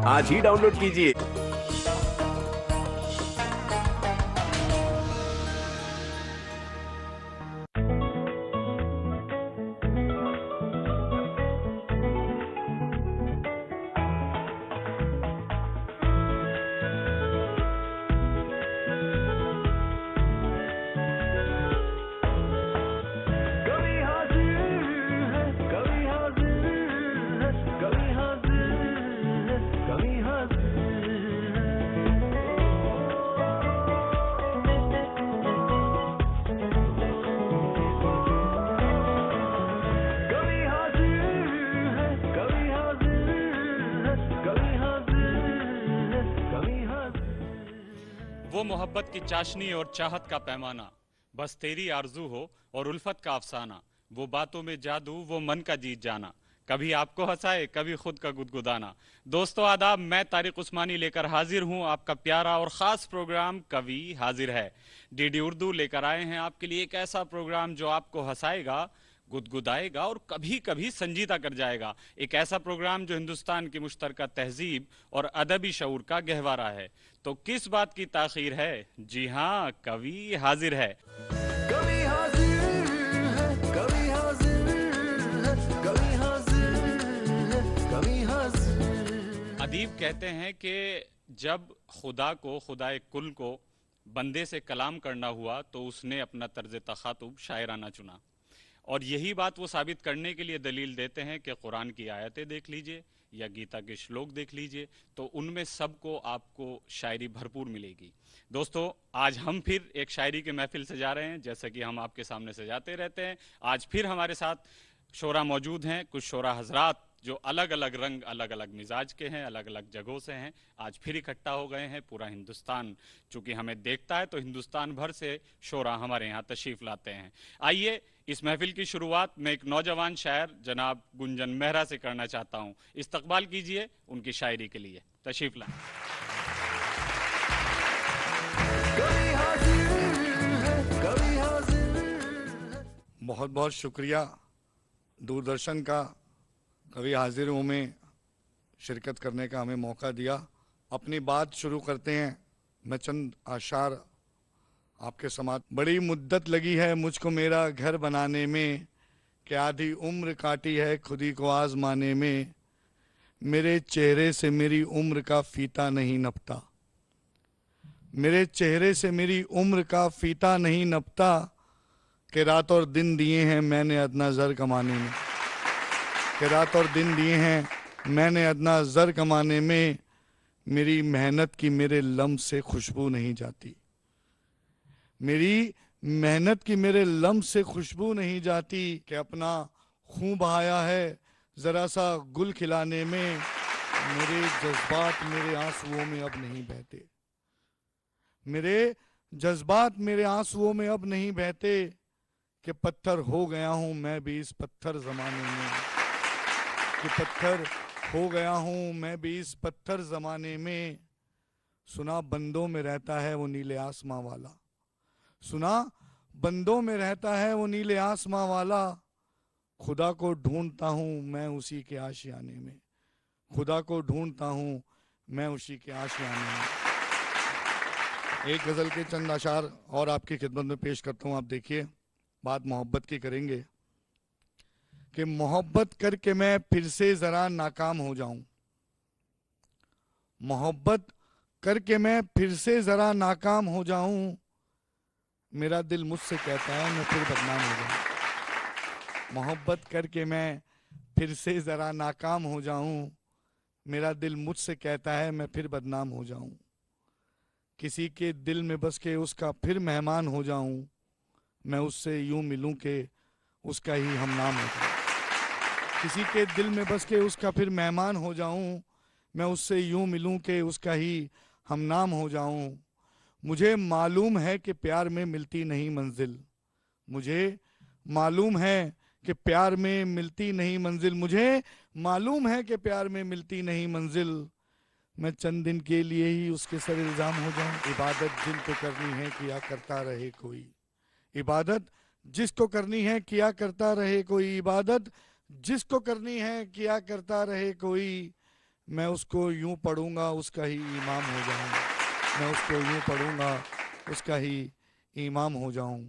आज ही डाउनलोड कीजिए। वो मोहब्बत की चाशनी और चाहत का पैमाना, बस तेरी आरजू हो और उल्फत का अफसाना, वो बातों में जादू, वो मन का जीत जाना, कभी आपको हंसाए कभी खुद का गुदगुदाना। दोस्तों आदाब, मैं तारिक उस्मानी लेकर हाजिर हूं आपका प्यारा और ख़ास प्रोग्राम कवि हाजिर है। डीडी उर्दू लेकर आए हैं आपके लिए एक ऐसा प्रोग्राम जो आपको हंसाएगा, गुदगुदाएगा और कभी कभी संजीदा कर जाएगा। एक ऐसा प्रोग्राम जो हिंदुस्तान की मुश्तरका तहजीब और अदबी शऊर का गहवारा है। तो किस बात की ताखीर है? जी हाँ, कवि हाजिर है। कवि हाजिर है, कवि हाजिर है, कवि हाजिर है, कवि हाजिर। अदीब कहते हैं कि जब खुदा को, खुदाए कुल को बंदे से कलाम करना हुआ तो उसने अपना तर्ज तखातुब शायराना चुना। और यही बात वो साबित करने के लिए दलील देते हैं कि कुरान की आयतें देख लीजिए या गीता के श्लोक देख लीजिए, तो उनमें सबको आपको शायरी भरपूर मिलेगी। दोस्तों, आज हम फिर एक शायरी के महफिल सजा रहे हैं, जैसा कि हम आपके सामने सजाते रहते हैं। आज फिर हमारे साथ शोरा मौजूद हैं, कुछ शोरा हजरात जो अलग अलग रंग, अलग अलग मिजाज के हैं, अलग अलग जगहों से हैं, आज फिर इकट्ठा हो गए हैं। पूरा हिंदुस्तान चूंकि हमें देखता है तो हिंदुस्तान भर से शोरा हमारे यहाँ तशरीफ लाते हैं। आइए इस महफिल की शुरुआत मैं एक नौजवान शायर जनाब गुंजन मेहरा से करना चाहता हूँ। इस्तकबाल कीजिए उनकी शायरी के लिए, तशरीफ लाएं। कवि हाजिर है, कवि हाजिर है। बहुत बहुत शुक्रिया दूरदर्शन का कवि हाजिर हूँ में शिरकत करने का हमें मौका दिया। अपनी बात शुरू करते हैं। मैं चंद आशार आपके समात। बड़ी मुद्दत लगी है मुझको मेरा घर बनाने में, कि आधी उम्र काटी है खुदी को आजमाने में, मेरे चेहरे से मेरी उम्र का फीता नहीं नपता, मेरे चेहरे से मेरी उम्र का फीता नहीं नपता, कि रात और दिन दिए हैं मैंने अदना ज़र कमाने में, कि रात और दिन दिए हैं मैंने अदना ज़र कमाने में, मेरी मेहनत की मेरे लम्स से खुशबू नहीं जाती, मेरी मेहनत की मेरे लम्स से खुशबू नहीं जाती, कि अपना खून बहाया है ज़रा सा गुल खिलाने में, मेरे जज्बात मेरे आंसुओं में अब नहीं बहते, मेरे जज्बात मेरे आंसुओं में अब नहीं बहते, कि पत्थर हो गया हूँ मैं भी इस पत्थर ज़माने में, कि पत्थर हो गया हूँ मैं भी इस पत्थर ज़माने में। सुना बंदों में रहता है वो नीले आसमां वाला, सुना बंदों में रहता है वो नीले आसमां वाला, खुदा को ढूंढता हूँ मैं उसी के आशियाने में, खुदा को ढूंढता हूँ मैं उसी के आशियाने में। एक गज़ल के चंद अशार और आपकी खिदमत में पेश करता हूँ। आप देखिए, बात मोहब्बत की करेंगे कि मोहब्बत करके मैं फिर से ज़रा नाकाम हो जाऊं, मोहब्बत करके मैं फिर से ज़रा नाकाम हो जाऊं, मेरा दिल मुझसे कहता है मैं फिर बदनाम हो जाऊं, मोहब्बत करके मैं फिर से ज़रा नाकाम हो जाऊं, मेरा दिल मुझसे कहता है मैं फिर बदनाम हो जाऊं, किसी के दिल में बस के उसका फिर मेहमान हो जाऊं, मैं उससे यूं मिलूं के उसका ही हम नाम हो जाऊं, किसी के दिल में बस के उसका फिर मेहमान हो जाऊं, मैं उससे यूं मिलूं के उसका ही हम नाम हो जाऊं। मुझे मालूम है कि प्यार में मिलती नहीं मंजिल, मुझे मालूम है कि प्यार में मिलती नहीं मंजिल, मुझे मालूम है कि प्यार में मिलती नहीं मंजिल, मैं चंद दिन के लिए ही उसके सर इल्जाम हो जाऊं। इबादत जिनको करनी है किया करता रहे कोई, इबादत जिसको करनी है किया करता रहे कोई, इबादत जिसको करनी है किया करता रहे कोई, मैं उसको यूं पढ़ूंगा उसका ही इमाम हो जाऊं, मैं उसको यूं पढ़ूंगा उसका ही इमाम हो जाऊं।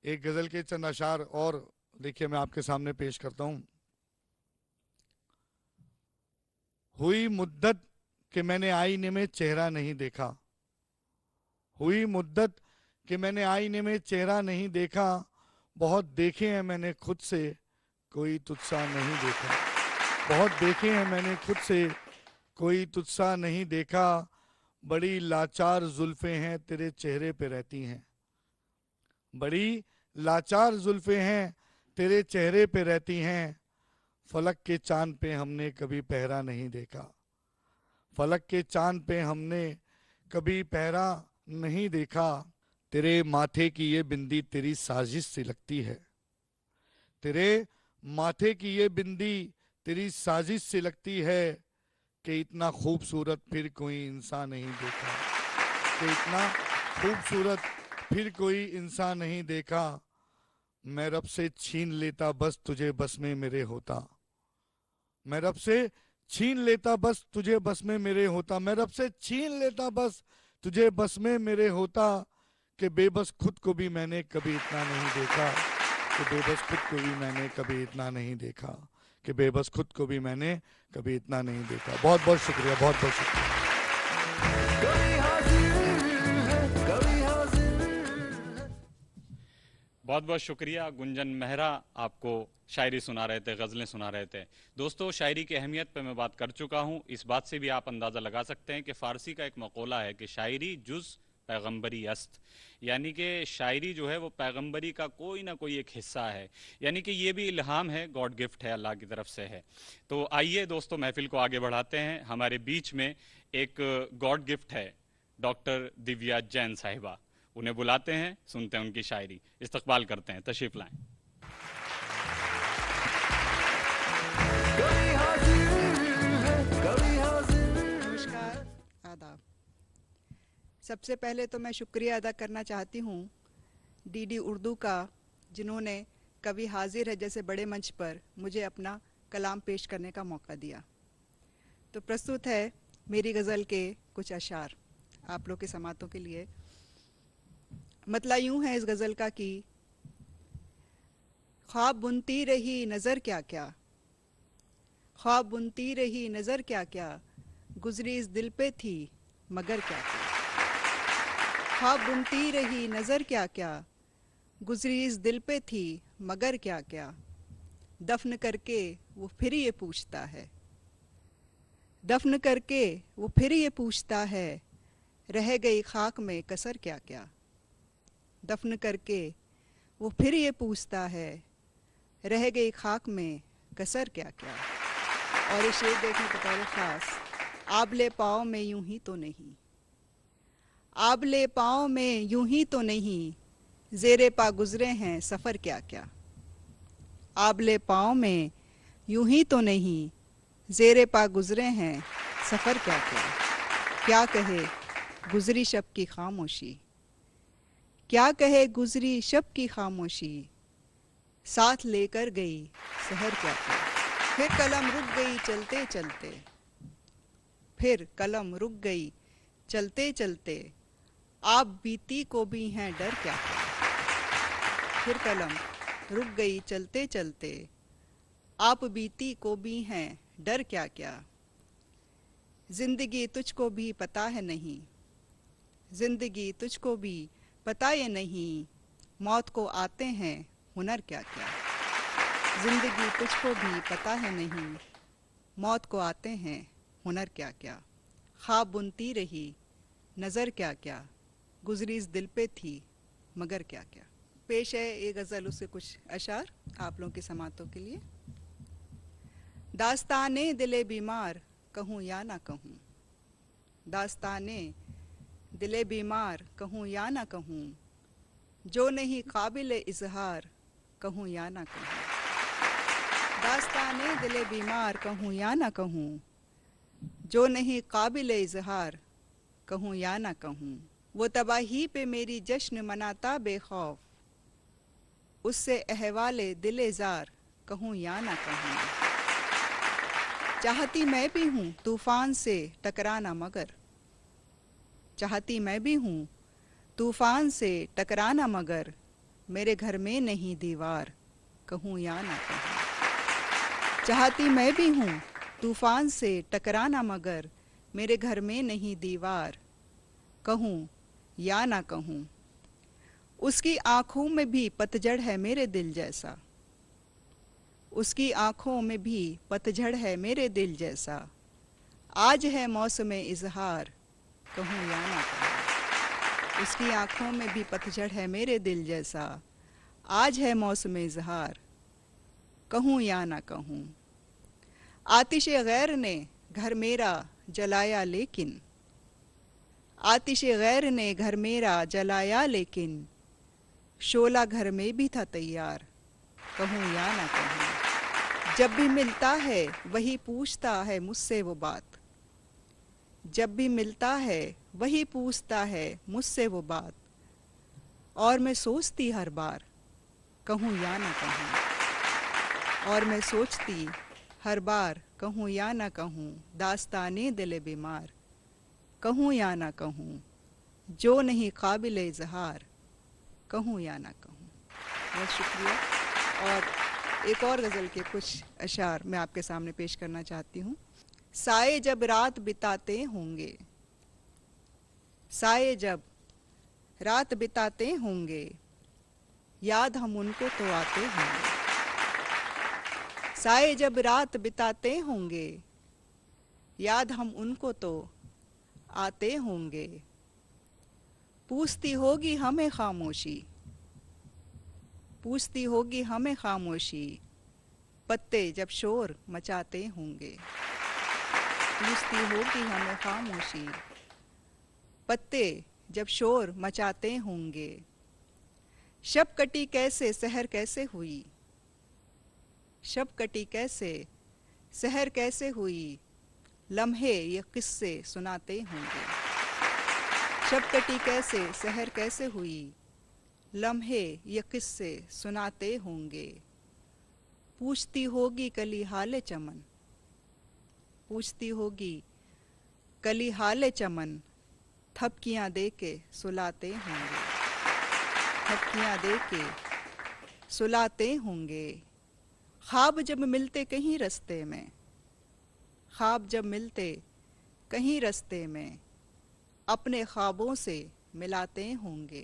एक गजल के चंद अशार और देखिए मैं आपके सामने पेश करता हूं। हुई मुद्दत कि मैंने आईने में चेहरा नहीं देखा, हुई मुद्दत कि मैंने आईने में चेहरा नहीं देखा, बहुत देखे हैं मैंने खुद से कोई तुझसा नहीं देखा, बहुत देखे हैं मैंने खुद से कोई तुझसा नहीं देखा, बड़ी लाचार जुल्फे हैं तेरे चेहरे पे रहती हैं, बड़ी लाचार जुल्फे हैं तेरे चेहरे पे रहती हैं, फलक के चांद पे हमने कभी पहरा नहीं देखा, फलक के चांद पे हमने कभी पहरा नहीं देखा, तेरे माथे की ये बिंदी तेरी साजिश से लगती है, तेरे माथे की ये बिंदी तेरी साजिश से लगती है, कि इतना खूबसूरत फिर कोई इंसान नहीं देखा, कि इतना खूबसूरत फिर कोई इंसान नहीं देखा, मैं रब से छीन लेता बस तुझे बस में मेरे होता, मैं रब से छीन लेता बस तुझे बस में मेरे होता, मैं रब से छीन लेता बस तुझे बस में मेरे होता, कि बेबस खुद को भी मैंने कभी इतना नहीं देखा, कि बेबस खुद को भी मैंने कभी इतना नहीं देखा, कि बेबस खुद को भी मैंने कभी इतना नहीं देखा। बहुत बहुत शुक्रिया, बहुत बहुत शुक्रिया। कभी हाजिर है, कभी हाजिर है। बहुत बहुत शुक्रिया। गुंजन मेहरा आपको शायरी सुना रहे थे, गज़लें सुना रहे थे। दोस्तों, शायरी की अहमियत पे मैं बात कर चुका हूँ। इस बात से भी आप अंदाज़ा लगा सकते हैं कि फ़ारसी का एक मक़ौला है कि शायरी जुज़ पैगम्बरी अस्त, यानी कि शायरी जो है वो पैगम्बरी का कोई ना कोई एक हिस्सा है, यानी कि ये भी इल्हाम है, गॉड गिफ्ट है, अल्लाह की तरफ से है। तो आइए दोस्तों, महफिल को आगे बढ़ाते हैं। हमारे बीच में एक गॉड गिफ्ट है, डॉक्टर दिव्या जैन साहिबा। उन्हें बुलाते हैं, सुनते हैं उनकी शायरी, इस्तकबाल करते हैं। तशरीफ लाएं। कभी हाजिर है, कभी हाजिर। नमस्कार, आदाब। सबसे पहले तो मैं शुक्रिया अदा करना चाहती हूँ डीडी उर्दू का, जिन्होंने कभी हाजिर है जैसे बड़े मंच पर मुझे अपना कलाम पेश करने का मौका दिया। तो प्रस्तुत है मेरी गज़ल के कुछ अशार आप लोग के समातों के लिए। मतला यूँ है इस गज़ल का कि ख्वाब बुनती रही नज़र क्या क्या, ख्वाब बुनती रही नज़र क्या क्या, गुजरी इस दिल पे थी मगर क्या क्या, ख्वाब बुनती रही नज़र क्या क्या, गुजरी इस दिल पे थी मगर क्या क्या, दफन करके वो फिर ये पूछता है, दफन करके वो फिर ये पूछता है, रह गई खाक में कसर क्या क्या, दफन करके वो फिर ये पूछता है, रह गई खाक में कसर क्या क्या। और ये शेर देखने के पहले ख़ास, आबले पाँव में यूं ही तो नहीं, आबले पाँव में यूं ही तो नहीं, ज़ेरे पा गुज़रे हैं सफ़र क्या क्या, आबले पाँव में यूं ही तो नहीं, ज़ेरे पा गुज़रे हैं सफ़र क्या क्या कहे गुज़री शब की खामोशी, क्या कहे गुज़री शब की खामोशी, साथ लेकर गई सहर क्या क्या, फिर कलम रुक गई चलते चलते, फिर कलम रुक गई चलते चलते, आप बीती को भी हैं डर क्या क्या, फिर कलम रुक गई चलते चलते, आप बीती को भी हैं डर क्या क्या, जिंदगी तुझको भी पता है नहीं, जिंदगी तुझको भी पता ये नहीं, मौत को आते हैं हुनर क्या क्या, जिंदगी तुझको भी पता है नहीं, मौत को आते हैं हुनर क्या क्या, ख्वाब बुनती रही नज़र क्या क्या, गुजरी इस दिल पे थी मगर क्या क्या। पेश है ये गज़ल, उससे कुछ अशार आप लोगों की समातों के लिए। दास्ताने दिले बीमार कहूँ या ना कहूँ, दास्ताने दिले बीमार कहूँ या ना कहूँ, जो नहीं काबिल इजहार कहूँ या ना कहूँ, दास्ताने दिले बीमार कहूँ या ना कहूँ, जो नहीं काबिल इजहार कहूँ या ना कहूँ, वो तबाही पे मेरी जश्न मनाता बेखौफ, उससे अहवाले दिले जार कहूँ या ना कहूँ, चाहती मैं भी हूँ तूफान से टकराना मगर, चाहती मैं भी हूँ तूफान से टकराना मगर, मेरे घर में नहीं दीवार, कहूँ या ना कहूँ। चाहती मैं भी हूँ तूफान से टकराना मगर, मेरे घर में नहीं दीवार, कहूँ या ना कहूँ। उसकी आँखों में भी पतझड़ है मेरे दिल जैसा, उसकी आँखों में भी पतझड़ है मेरे दिल जैसा, आज है मौसम इजहार, कहूँ या ना कहूँ। उसकी आँखों में भी पतझड़ है मेरे दिल जैसा, आज है मौसम इजहार, कहूँ या ना कहूँ। आतिशे गैर ने घर मेरा जलाया लेकिन, आतिशे गैर ने घर मेरा जलाया लेकिन, शोला घर में भी था तैयार, कहूँ या ना कहूँ। जब भी मिलता है वही पूछता है मुझसे वो बात, जब भी मिलता है वही पूछता है मुझसे वो बात, और मैं सोचती हर बार, कहूँ या ना कहूँ। और मैं सोचती हर बार, कहूँ या ना कहूँ, दास्ताने दिल बीमार, कहूँ या ना कहूँ, जो नहीं काबिल इजहार, कहूँ या ना कहूँ। बहुत शुक्रिया। और एक और गज़ल के कुछ अशार मैं आपके सामने पेश करना चाहती हूँ। साए जब रात बिताते होंगे, साए जब रात बिताते होंगे, याद हम उनको तो आते होंगे। साए जब रात बिताते होंगे, याद हम उनको तो आते होंगे। पूछती होगी हमें खामोशी, पूछती होगी हमें खामोशी, पत्ते जब शोर मचाते होंगे। पूछती होगी हमें खामोशी, पत्ते जब शोर मचाते होंगे। शब कटी कैसे सहर कैसे हुई, शब कटी कैसे सहर कैसे हुई, लम्हे ये किस्से सुनाते होंगे। शब कटी कैसे सहर कैसे हुई, लम्हे ये किस्से सुनाते होंगे। पूछती होगी कली हाले चमन, पूछती होगी कली हाले चमन, थपकियाँ दे के सुलाते होंगे। थपकियाँ दे के सुलाते होंगे। ख्वाब जब मिलते कहीं रास्ते में, ख्वाब जब मिलते कहीं रास्ते में, अपने ख्वाबों से मिलाते होंगे।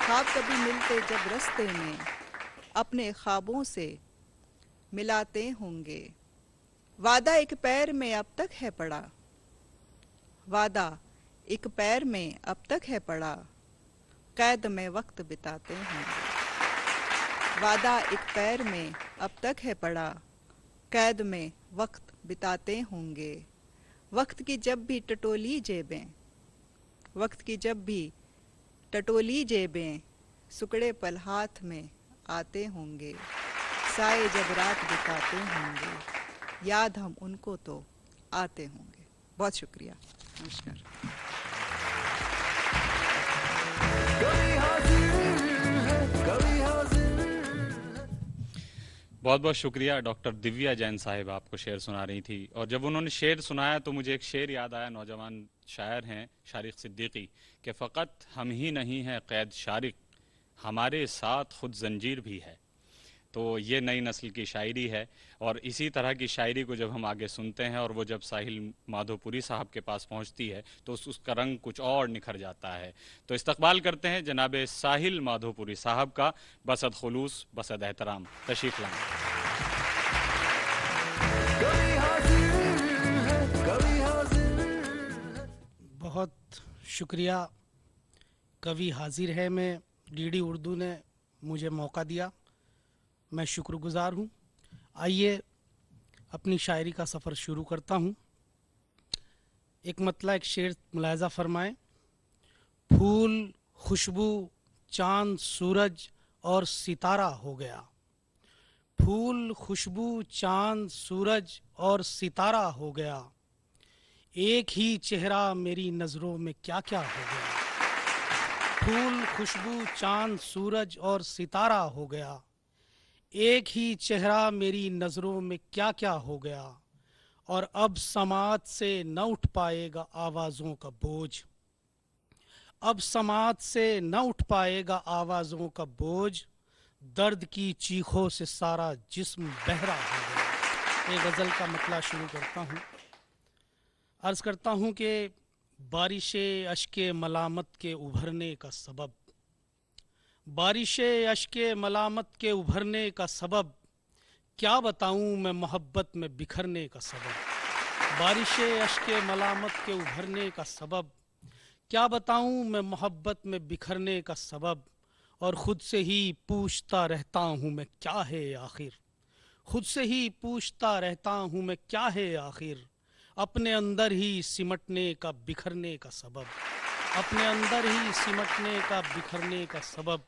ख्वाब कभी मिलते जब रास्ते में, अपने ख्वाबों से मिलाते होंगे। वादा एक पैर में अब तक है पड़ा, वादा एक पैर में अब तक है पड़ा, कैद में वक्त बिताते होंगे। वादा एक पैर में अब तक है पड़ा, कैद में वक्त बिताते होंगे। वक्त की जब भी टटोली जेबें, वक्त की जब भी टटोली जेबें, सुकड़े पल हाथ में आते होंगे। साए जब रात बिताते होंगे, याद हम उनको तो आते होंगे। बहुत शुक्रिया, नमस्कार। कभी हाजिर है, कभी हाजिर है। बहुत बहुत शुक्रिया। डॉक्टर दिव्या जैन साहिब आपको शेर सुना रही थी, और जब उन्होंने शेर सुनाया तो मुझे एक शेर याद आया, नौजवान शायर हैं शारिक सिद्दीकी, कि फ़कत हम ही नहीं हैं कैद शारिक, हमारे साथ खुद जंजीर भी है। तो ये नई नस्ल की शायरी है, और इसी तरह की शायरी को जब हम आगे सुनते हैं और वो जब साहिल माधोपुरी साहब के पास पहुंचती है तो उसका रंग कुछ और निखर जाता है। तो इस्तकबाल करते हैं जनाब साहिल माधोपुरी साहब का, बसद खुलूस बसद एहतराम। तशरीफ लाएं। कभी हाजिर है, कभी हाजिर है। बहुत शुक्रिया। कवि हाजिर है में डीडी उर्दू ने मुझे मौका दिया, मैं शुक्रगुजार हूँ। आइए अपनी शायरी का सफ़र शुरू करता हूँ। एक मतला एक शेर मुलायजा फरमाएं। फूल खुशबू चांद सूरज और सितारा हो गया, फूल खुशबू चांद सूरज और सितारा हो गया, एक ही चेहरा मेरी नज़रों में क्या क्या हो गया। फूल खुशबू चांद सूरज और सितारा हो गया, एक ही चेहरा मेरी नज़रों में क्या क्या हो गया। और अब समात से न उठ पाएगा आवाज़ों का बोझ। अब समात से न उठ पाएगा आवाज़ों का बोझ, दर्द की चीखों से सारा जिस्म बहरा हो गया। एक गज़ल का मतला शुरू करता हूँ। अर्ज़ करता हूँ कि बारिशे अश्के मलामत के उभरने का सबब, बारिशे अश्के मलामत के उभरने का सबब, क्या बताऊँ मैं मोहब्बत में बिखरने का सबब। बारिशे अश्के मलामत के उभरने का सबब, क्या बताऊँ मैं मोहब्बत में बिखरने का सबब। और ख़ुद से ही पूछता रहता हूँ मैं क्या है आखिर, खुद से ही पूछता रहता हूँ मैं क्या है आखिर। अपने अंदर ही सिमटने का बिखरने का सबब, अपने अंदर ही सिमटने का बिखरने का सबब।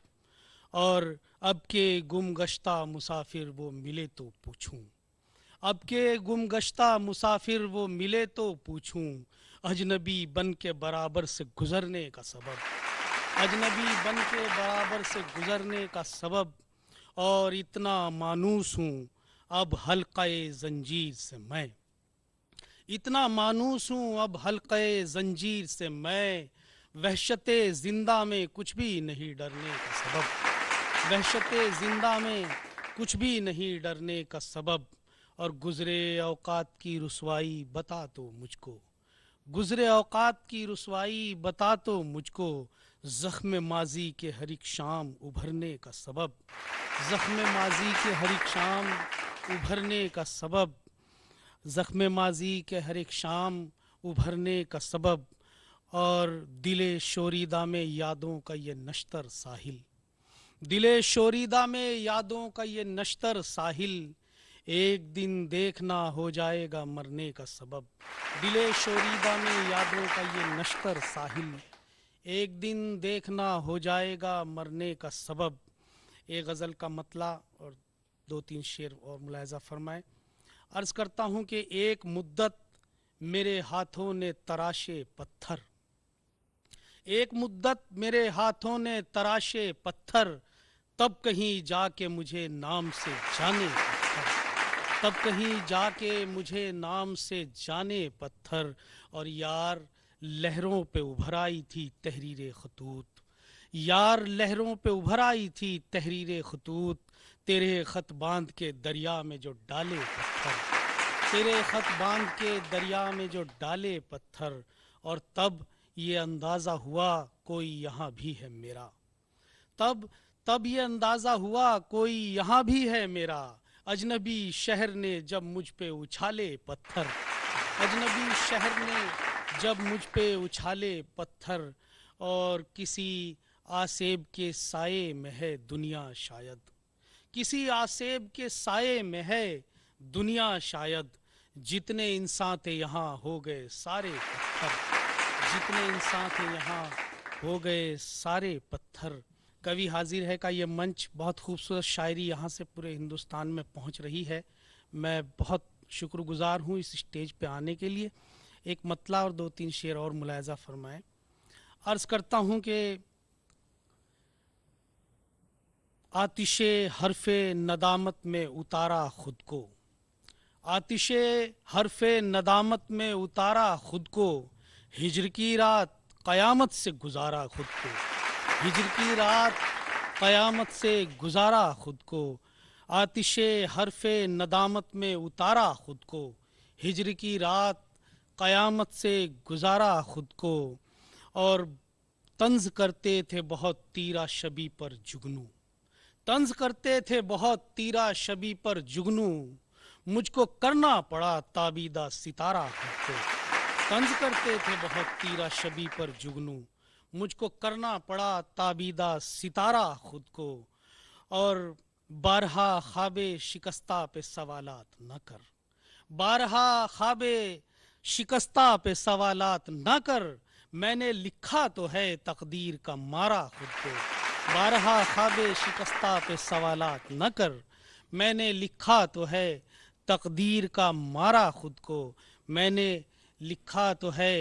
और अब के गुमगश्ता मुसाफिर वो मिले तो पूछूं, अब के गुमगश्ता मुसाफिर वो मिले तो पूछूं, अजनबी बन के बराबर से गुजरने का सबब, अजनबी बन के बराबर से गुजरने का सबब। और इतना मानूस हूँ अब हल्क़े ज़ंजीर से मैं, इतना मानूस हूँ अब हल्क़े ज़ंजीर से मैं, वहशते ज़िंदा में कुछ भी नहीं डरने का सबब, वहशते ज़िंदा में कुछ भी नहीं डरने का सबब। और गुज़रे औक़ात की रुसवाई बता तो मुझको, गुज़रे औक़ात की रुसवाई बता तो मुझको, ज़ख्म माजी के हर एक शाम उभरने का सबब, ज़ख्म माजी के हर एक शाम उभरने का सबब, ज़ख्म माजी के हर एक शाम उभरने का सबब। और दिले शोरीदा में यादों का ये नश्तर साहिल, दिले शोरीदा में यादों का ये नश्तर साहिल, एक दिन देखना हो जाएगा मरने का सबब। दिले शोरीदा में यादों का ये नश्तर साहिल, एक दिन देखना हो जाएगा मरने का सबब। एक गज़ल का मतला और 2-3 शेर और मुलाहज़ा फरमाएं। अर्ज़ करता हूँ कि एक मुद्दत मेरे हाथों ने तराशे पत्थर, एक मुद्दत मेरे हाथों ने तराशे पत्थर, तब कहीं जाके मुझे नाम से जाने पत्थर, तब कहीं जाके मुझे नाम से जाने पत्थर। और यार लहरों पे उभर आई थी तहरीर खतूत, यार लहरों पे उभर आई थी तहरीर खतूत, तेरे खत बांध के दरिया में जो डाले पत्थर, तेरे खत बांध के दरिया में जो डाले पत्थर। और तब ये अंदाज़ा हुआ कोई यहाँ भी है मेरा, तब ये अंदाज़ा हुआ कोई यहाँ भी है मेरा, अजनबी शहर ने जब मुझ पे उछाले पत्थर, अजनबी शहर ने जब मुझ पे उछाले पत्थर। और किसी आसेब के साये में है दुनिया शायद, किसी आसेब के साये में है दुनिया शायद, जितने इंसान थे यहाँ हो गए सारे पत्थर, जितने इंसान थे यहाँ हो गए सारे पत्थर। कवि हाजिर है का ये मंच, बहुत खूबसूरत शायरी यहाँ से पूरे हिंदुस्तान में पहुँच रही है। मैं बहुत शुक्रगुजार हूँ इस स्टेज पे आने के लिए। एक मतला और 2-3 शेर और मुलाहज़ा फरमाएं। अर्ज़ करता हूँ कि आतिशे हरफे नदामत में उतारा खुद को, आतिशे हरफे नदामत में उतारा खुद को, हिज्र की रात क़यामत से गुजारा खुद को, हिज्र की रात क़यामत से गुजारा खुद को, आतिशे हरफे नदामत में उतारा खुद को, हिज्र की रात क़यामत से गुजारा खुद को। और तंज करते थे बहुत तीरा शबी पर जुगनू, तंज करते थे बहुत तीरा शबी पर जुगनू, मुझको करना पड़ा ताबीदा सितारा खुद को, तंज करते थे बहुत तीरा शबी पर जुगनू, मुझको करना पड़ा ताबीदा सितारा खुद को। और बारहा ख्वाबे शिकस्ता पे सवालात न कर, बारहा ख्वाबे शिकस्ता पे सवालात न कर, मैंने लिखा तो है तकदीर का मारा खुद को, बारहा ख्वाबे शिकस्ता पे सवालात न कर, मैंने लिखा तो है तकदीर का मारा खुद को, मैंने लिखा तो है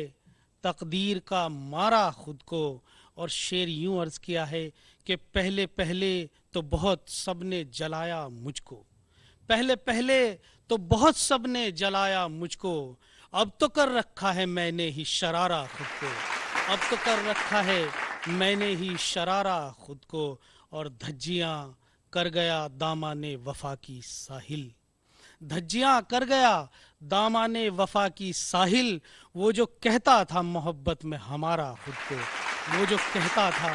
तकदीर का मारा खुद को। और शेर यूं अर्ज़ किया है कि पहले पहले तो बहुत सबने जलाया मुझको, पहले पहले तो बहुत सबने जलाया मुझको, अब तो कर रखा है मैंने ही शरारा खुद को, अब तो कर रखा है मैंने ही शरारा खुद को, और धज्जियां कर गया दामाने वफा की साहिल, धज्जियां कर गया दामाने वफा की साहिल, वो जो कहता था मोहब्बत में हमारा खुद को, वो जो कहता था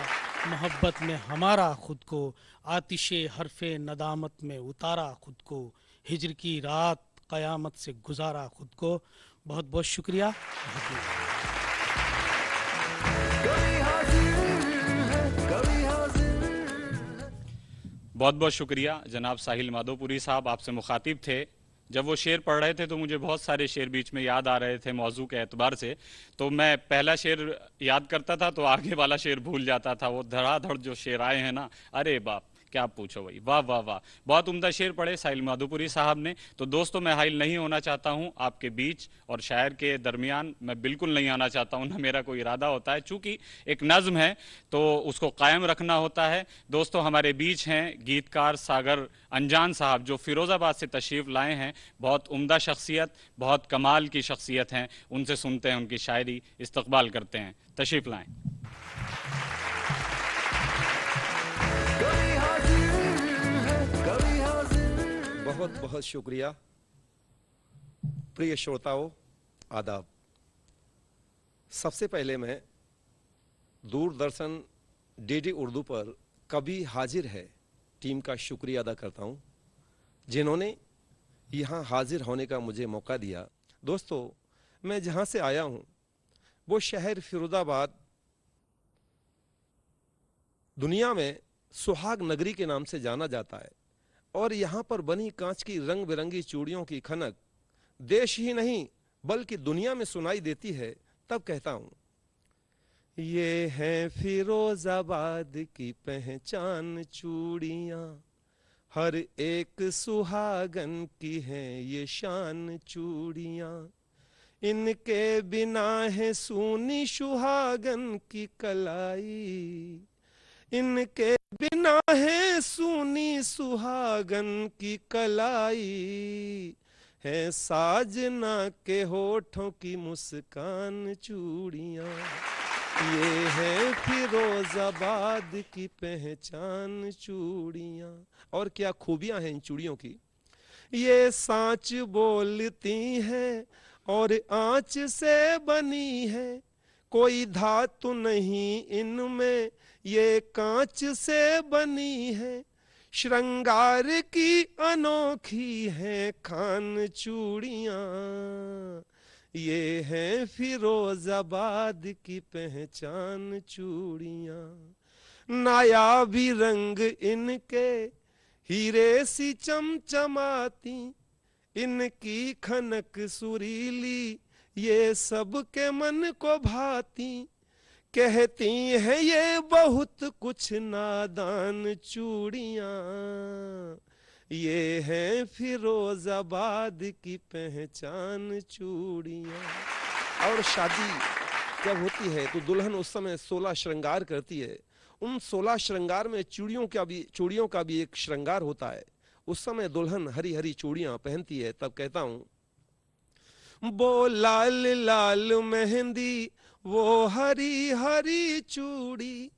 मोहब्बत में हमारा खुद को, आतिशे हरफे नदामत में उतारा खुद को, हिज्र की रात कयामत से गुजारा खुद को। बहुत बहुत शुक्रिया। कभी हाजिर है, कभी हाजिर है। बहुत बहुत शुक्रिया जनाब साहिल माधोपुरी साहब, आपसे मुखातिब थे। जब वो शेर पढ़ रहे थे तो मुझे बहुत सारे शेर बीच में याद आ रहे थे मौजू के एतबार से, तो मैं पहला शेर याद करता था तो आगे वाला शेर भूल जाता था। वो धड़ाधड़ जो शेर आए हैं ना, अरे बाप क्या पूछो भाई, वाह वाह वाह, बहुत उम्दा शेर पढ़े साहिल माधोपुरी साहब ने। तो दोस्तों, मैं हाइल नहीं होना चाहता हूं आपके बीच और शायर के दरमियान, मैं बिल्कुल नहीं आना चाहता हूं, ना मेरा कोई इरादा होता है। चूंकि एक नज्म है तो उसको कायम रखना होता है। दोस्तों, हमारे बीच हैं गीतकार सागर अनजान साहब, जो फिरोजाबाद से तशरीफ लाए हैं। बहुत उम्दा शख्सियत, बहुत कमाल की शख्सियत हैं। उनसे सुनते हैं उनकी शायरी, इस्तकबाल करते हैं। तशरीफ लाएं। कभी हाजिर है, कभी हाजिर है। बहुत बहुत शुक्रिया। प्रिय श्रोताओं, आदाब। सबसे पहले मैं दूरदर्शन डीडी उर्दू पर कभी हाजिर है टीम का शुक्रिया अदा करता हूं, जिन्होंने यहां हाजिर होने का मुझे मौका दिया। दोस्तों, मैं जहां से आया हूं वो शहर फिरोजाबाद दुनिया में सुहाग नगरी के नाम से जाना जाता है, और यहां पर बनी कांच की रंग बिरंगी चूड़ियों की खनक देश ही नहीं बल्कि दुनिया में सुनाई देती है। तब कहता हूं, ये है फिरोजाबाद की पहचान चूड़ियां, हर एक सुहागन की है ये शान चूड़ियां, इनके बिना है सूनी सुहागन की कलाई, इनके बिना है सूनी सुहागन की कलाई, है साजना के होठों की मुस्कान चूड़ियां, ये है फिरोजाबाद की पहचान चूड़ियां। और क्या खूबियां हैं इन चूड़ियों की। ये सांच बोलती हैं और आंच से बनी है, कोई धातु नहीं इनमें, ये कांच से बनी है, श्रृंगार की अनोखी है खान चूड़ियां, ये है फिरोजाबाद की पहचान चूड़ियां। नायाबी रंग इनके हीरे सी चमचमाती, इनकी खनक सुरीली ये सबके मन को भाती, कहती हैं ये बहुत कुछ नादान चूड़ियां, ये है फिरोजाबाद की पहचान चूड़ियां। और शादी जब होती है तो दुल्हन उस समय 16 श्रृंगार करती है। उन 16 श्रृंगार में चूड़ियों का भी एक श्रृंगार होता है। उस समय दुल्हन हरी हरी चूड़ियां पहनती है। तब कहता हूं, वो लाल लाल मेहंदी, वो हरी हरी चूड़ी,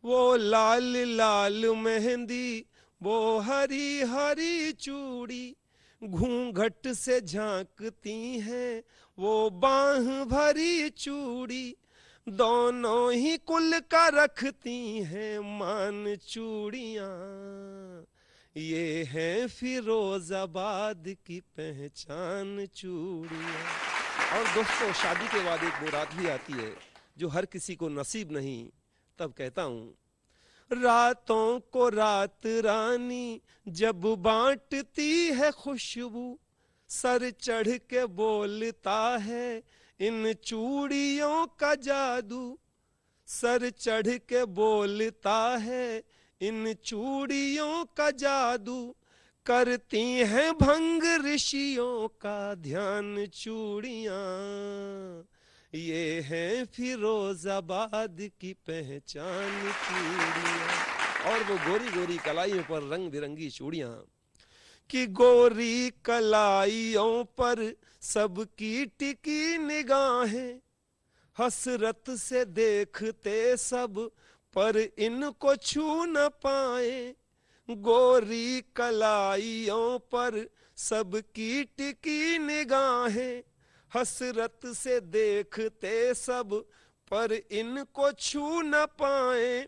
वो लाल लाल मेहंदी, वो हरी हरी चूड़ी, घूंघट से झांकती हैं वो बाह भरी चूड़ी, दोनों ही कुल का रखती हैं मान चूड़ियां, ये है फिरोजाबाद की पहचान चूड़ियां। और दोस्तों, शादी के बाद एक वो रात भी आती है जो हर किसी को नसीब नहीं। तब कहता हूं, रातों को रात रानी जब बांटती है खुशबू, सर चढ़ के बोलता है इन चूड़ियों का जादू, सर चढ़ के बोलता है इन चूड़ियों का जादू, करती हैं भंग ऋषियों का ध्यान चूड़ियां, ये है फिरोजाबाद की पहचान चूड़ियां। और वो गोरी गोरी कलाइयों पर रंग बिरंगी चूड़ियां, कि गोरी कलाइयों पर सबकी टिकी निगाहें, हसरत से देखते सब पर इनको छू न पाए। गोरी कलाइयों पर सबकी टिकी निगाहें, हसरत से देखते सब पर इनको छू न पाए।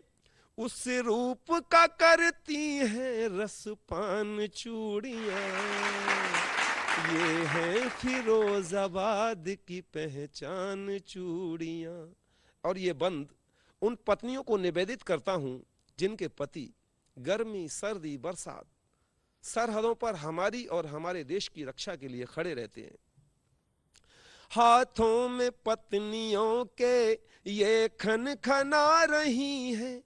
उस रूप का करती हैं रसपान चूड़ियां, ये है फिरोजाबाद की पहचान चूड़ियां। और ये बंद उन पत्नियों को निवेदित करता हूं जिनके पति गर्मी, सर्दी, बरसात सरहदों पर हमारी और हमारे देश की रक्षा के लिए खड़े रहते हैं। हाथों में पत्नियों के ये खन खना रही हैं,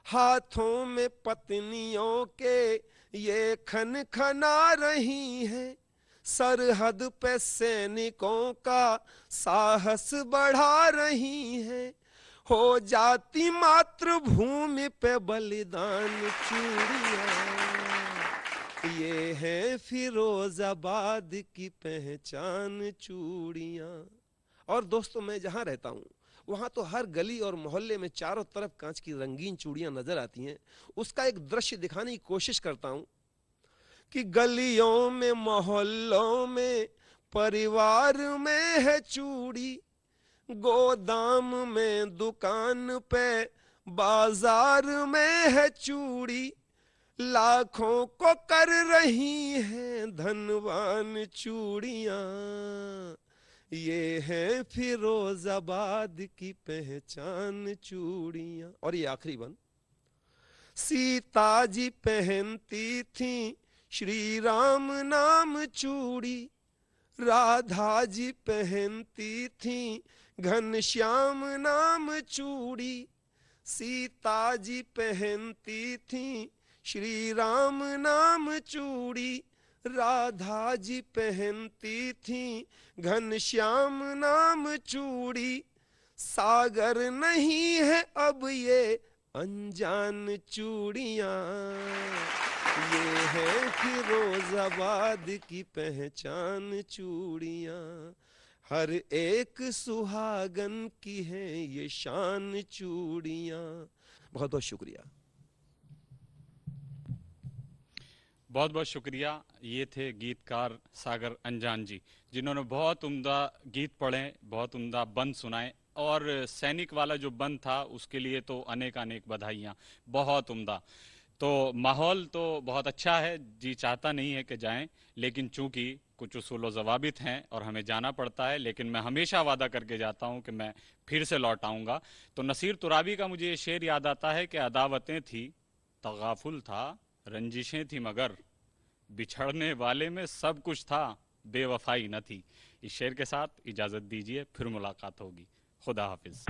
हाथों में पत्नियों के ये खन खना रही हैं। सरहद पे सैनिकों का साहस बढ़ा रही हैं, हो जाती मातृभूमि पे बलिदान चूड़ियां, ये है फिरोजाबाद की पहचान चूड़ियां। और दोस्तों, मैं जहां रहता हूं वहां तो हर गली और मोहल्ले में चारों तरफ कांच की रंगीन चूड़ियां नजर आती हैं। उसका एक दृश्य दिखाने की कोशिश करता हूं कि गलियों में, मोहल्लों में, परिवार में है चूड़ी, गोदाम में, दुकान पे, बाजार में है चूड़ी, लाखों को कर रही हैं धनवान चूड़ियां, ये है फिरोजाबाद की पहचान चूड़ियां। और ये आखिरी बंद, सीता जी पहनती थी श्री राम नाम चूड़ी, राधा जी पहनती थी घनश्याम नाम चूड़ी, सीता जी पहनती थी श्री राम नाम चूड़ी, राधा जी पहनती थी घनश्याम नाम चूड़ी। सागर नहीं है अब ये अनजान चूड़ियां, ये है फिरोजाबाद की पहचान चूड़ियां, हर एक सुहागन की है ये शान चूड़ियां। बहुत बहुत शुक्रिया। बहुत बहुत शुक्रिया। ये थे गीतकार सागर अंजान जी, जिन्होंने बहुत उम्दा गीत पढ़े, बहुत उम्दा बंद सुनाए, और सैनिक वाला जो बंद था उसके लिए तो अनेक अनेक बधाइयाँ, बहुत उम्दा। तो माहौल तो बहुत अच्छा है, जी चाहता नहीं है कि जाएं, लेकिन चूंकि कुछ उसूल ज़वाबित हैं और हमें जाना पड़ता है, लेकिन मैं हमेशा वादा करके जाता हूं कि मैं फिर से लौट आऊँगा। तो नसीर तुराबी का मुझे ये शेर याद आता है कि अदावतें थी, तगाफुल था, रंजिशें थी, मगर बिछड़ने वाले में सब कुछ था, बेवफाई न थी। इस शेर के साथ इजाज़त दीजिए, फिर मुलाकात होगी। खुदा हाफिज।